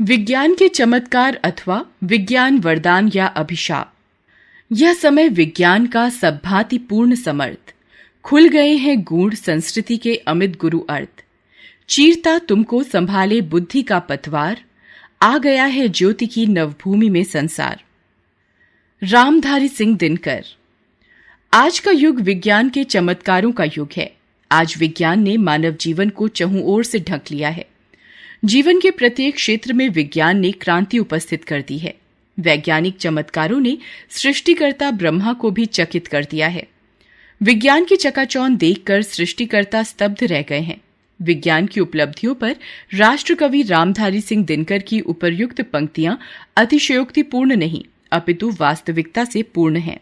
विज्ञान के चमत्कार अथवा विज्ञान वरदान या अभिशाप। यह समय विज्ञान का सद्भांति पूर्ण समर्थ। खुल गए हैं गूढ़ संस्कृति के अमित गुरु अर्थ। चीरता तुमको संभाले बुद्धि का पतवार। आ गया है ज्योति की नवभूमि में संसार। रामधारी सिंह दिनकर। आज का युग विज्ञान के चमत्कारों का युग है। आज विज्ञान ने मानव जीवन को चहुं ओर से ढक लिया है। जीवन के प्रत्येक क्षेत्र में विज्ञान ने क्रांति उपस्थित कर दी है। वैज्ञानिक चमत्कारों ने सृष्टिकर्ता ब्रह्मा को भी चकित कर दिया है। विज्ञान की चकाचौंध देखकर सृष्टिकर्ता स्तब्ध रह गए हैं। विज्ञान की उपलब्धियों पर राष्ट्रकवि रामधारी सिंह दिनकर की उपर्युक्त पंक्तियां अतिशयोक्तिपूर्ण नहीं, अपितु वास्तविकता से पूर्ण हैं।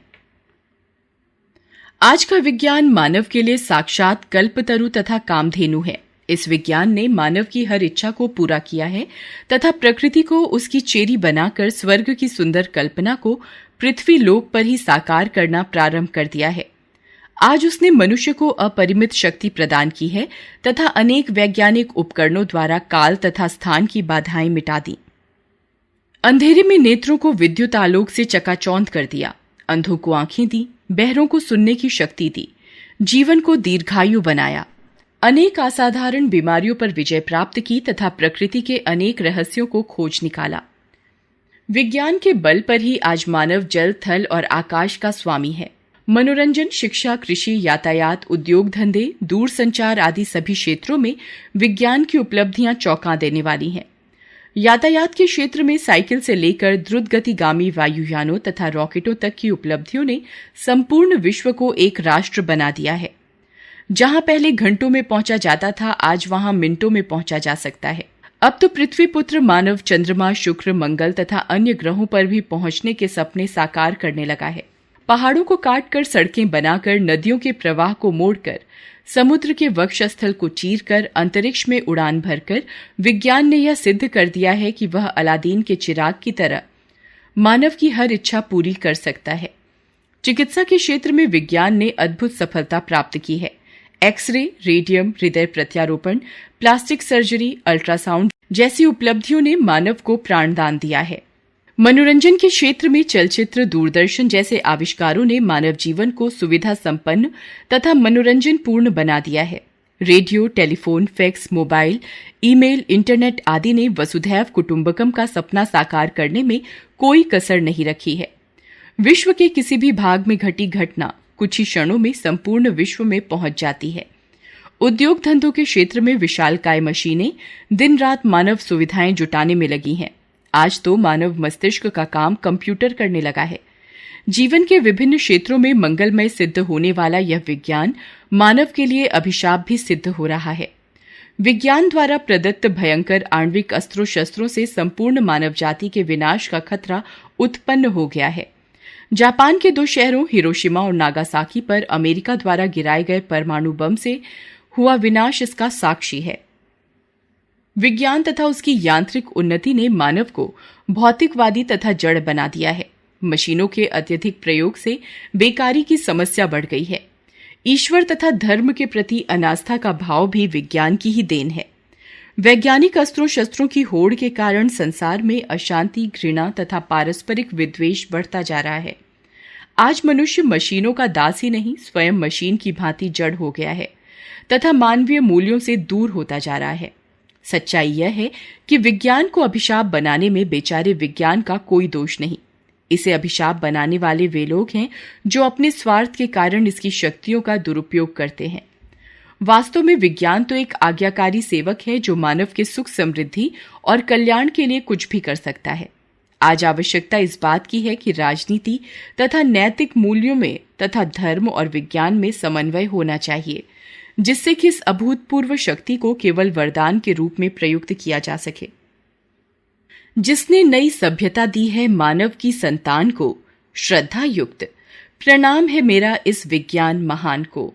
आज का विज्ञान मानव के लिए साक्षात कल्पतरु तथा कामधेनु है। इस विज्ञान ने मानव की हर इच्छा को पूरा किया है तथा प्रकृति को उसकी चेरी बनाकर स्वर्ग की सुंदर कल्पना को पृथ्वी लोक पर ही साकार करना प्रारंभ कर दिया है। आज उसने मनुष्य को अपरिमित शक्ति प्रदान की है तथा अनेक वैज्ञानिक उपकरणों द्वारा काल तथा स्थान की बाधाएं मिटा दी। अंधेरे में नेत्रों को विद्युत आलोक से चकाचौंध कर दिया। अंधों को आंखें दी, बहरों को सुनने की शक्ति दी, जीवन को दीर्घायु बनाया। अनेक असाधारण बीमारियों पर विजय प्राप्त की तथा प्रकृति के अनेक रहस्यों को खोज निकाला। विज्ञान के बल पर ही आज मानव जल, थल और आकाश का स्वामी है। मनोरंजन, शिक्षा, कृषि, यातायात, उद्योग धंधे, दूरसंचार आदि सभी क्षेत्रों में विज्ञान की उपलब्धियां चौंका देने वाली हैं। यातायात के क्षेत्र में साइकिल से लेकर द्रुतगतिगामी वायुयानों तथा रॉकेटों तक की उपलब्धियों ने संपूर्ण विश्व को एक राष्ट्र बना दिया है। जहां पहले घंटों में पहुंचा जाता था, आज वहां मिनटों में पहुंचा जा सकता है। अब तो पृथ्वी पुत्र मानव चंद्रमा, शुक्र, मंगल तथा अन्य ग्रहों पर भी पहुंचने के सपने साकार करने लगा है। पहाड़ों को काटकर, सड़कें बनाकर, नदियों के प्रवाह को मोड़कर, समुद्र के वक्षस्थल को चीरकर, अंतरिक्ष में उड़ान भरकर विज्ञान ने यह सिद्ध कर दिया है कि वह अलादीन के चिराग की तरह मानव की हर इच्छा पूरी कर सकता है। चिकित्सा के क्षेत्र में विज्ञान ने अद्भुत सफलता प्राप्त की है। एक्सरे, रेडियम, हृदय प्रत्यारोपण, प्लास्टिक सर्जरी, अल्ट्रासाउंड जैसी उपलब्धियों ने मानव को प्राणदान दिया है। मनोरंजन के क्षेत्र में चलचित्र, दूरदर्शन जैसे आविष्कारों ने मानव जीवन को सुविधा संपन्न तथा मनोरंजन पूर्ण बना दिया है। Radio, telephone, fax, mobile, email, internet आदि ने वसुधैव कुटुंबकम का सपना साकार करने में कोई कसर नहीं रखी है। विश्व के किसी भी भाग में घटी घटना कुछ ही क्षणों में संपूर्ण विश्व में पहुंच जाती है। उद्योग धंधों के क्षेत्र में विशालकाय मशीनें दिन रात मानव सुविधाएं जुटाने में लगी हैं। आज तो मानव मस्तिष्क का काम कंप्यूटर करने लगा है। जीवन के विभिन्न क्षेत्रों में मंगलमय सिद्ध होने वाला यह विज्ञान मानव के लिए अभिशाप भी सिद्ध हो रहा है। विज्ञान द्वारा प्रदत्त भयंकर आणविक अस्त्रों शस्त्रों से संपूर्ण मानव जाति के विनाश का खतरा उत्पन्न हो गया है। जापान के 2 शहरों हिरोशिमा और नागासाकी पर अमेरिका द्वारा गिराए गए परमाणु बम से हुआ विनाश इसका साक्षी है। विज्ञान तथा उसकी यांत्रिक उन्नति ने मानव को भौतिकवादी तथा जड़ बना दिया है। मशीनों के अत्यधिक प्रयोग से बेकारी की समस्या बढ़ गई है। ईश्वर तथा धर्म के प्रति अनास्था का भाव भी विज्ञान की ही देन है। वैज्ञानिक अस्त्रों शस्त्रों की होड़ के कारण संसार में अशांति, घृणा तथा पारस्परिक विद्वेष बढ़ता जा रहा है। आज मनुष्य मशीनों का दास ही नहीं, स्वयं मशीन की भांति जड़ हो गया है तथा मानवीय मूल्यों से दूर होता जा रहा है। सच्चाई यह है कि विज्ञान को अभिशाप बनाने में बेचारे विज्ञान का कोई दोष नहीं। इसे अभिशाप बनाने वाले वे लोग हैं जो अपने स्वार्थ के कारण इसकी शक्तियों का दुरुपयोग करते हैं। वास्तव में विज्ञान तो एक आज्ञाकारी सेवक है जो मानव के सुख, समृद्धि और कल्याण के लिए कुछ भी कर सकता है। आज आवश्यकता इस बात की है कि राजनीति तथा नैतिक मूल्यों में तथा धर्म और विज्ञान में समन्वय होना चाहिए, जिससे कि इस अभूतपूर्व शक्ति को केवल वरदान के रूप में प्रयुक्त किया जा सके। जिसने नई सभ्यता दी है मानव की संतान को, श्रद्धा युक्त प्रणाम है मेरा इस विज्ञान महान को।